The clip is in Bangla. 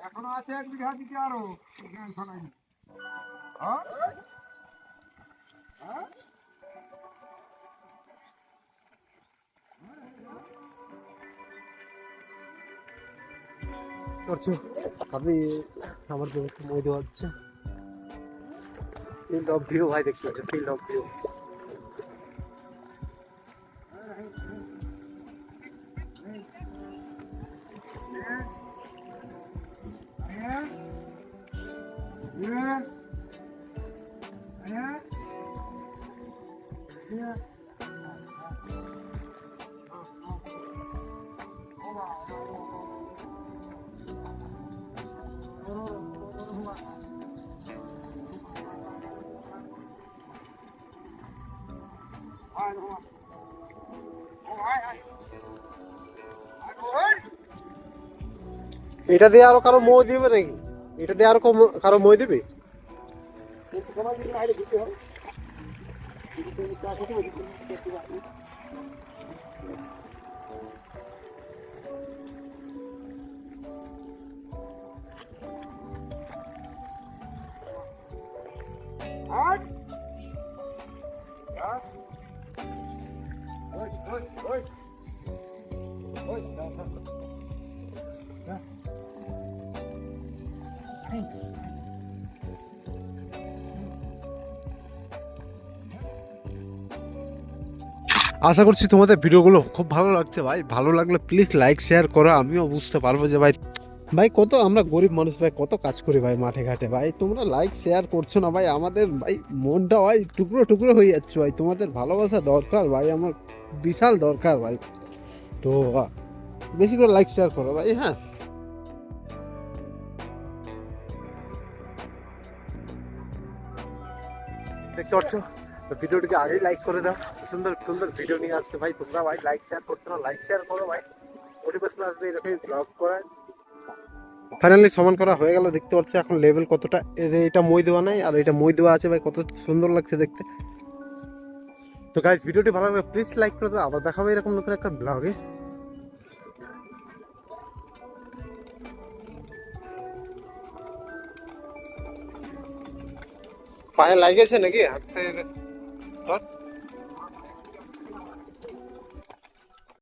এখনো আছে 1 বিঘা দিতে আরো হ্যাঁ হ্যাঁ করছো আমি আমার জমিতে মই দেওয়া হচ্ছে। ফিল্ড অফ ভিউ ভাই দেখতে পাচ্ছ, ফিল্ড অফ ভিউ। এটা দিয়ে আরো কারো মই দিবে নাকি? এটা দিয়ে আরো কারো মই দিবে? আশা করছি তোমাদের ভিডিওগুলো খুব ভালো লাগছে ভাই। ভালো লাগলে প্লিজ লাইক শেয়ার করো, আমিও বুঝতে পারবো যে ভাই ভাই কত আমরা গরিব মানুষ ভাই, কত কাজ করি ভাই মাঠে ঘাটে ভাই। তোমরা লাইক শেয়ার করছো না ভাই, আমাদের ভাই মনটা ভাই টুকরো টুকরো হয়ে যাচ্ছে ভাই। তোমাদের ভালোবাসা দরকার ভাই, আমার বিশাল দরকার ভাই। তো বেশি করে লাইক শেয়ার করো ভাই। হ্যাঁ, দেখতে পাচ্ছ ভিডিওটিকে আগেই লাইক করে দাও। সুন্দর সুন্দর ভিডিও নিয়ে আসছে ভাই, তোমরা ভাই লাইক শেয়ার করছো না, লাইক শেয়ার করো ভাই। মোটিভেশন আসবে এরকম ব্লগ করায়। ফাইনালি সমান করা হয়ে গেল, দেখতে পাচ্ছি এখন লেভেল কতটা। এটা মই দেওয়া নাই আর এটা মই দেওয়া আছে ভাই, কত সুন্দর লাগছে দেখতে। তো গাইস ভিডিওটি ভালো লাগলে প্লিজ লাইক করে দাও, আবার দেখাবো এরকম নতুন একটা ব্লগে। পায়ে লাগেছে নাকি?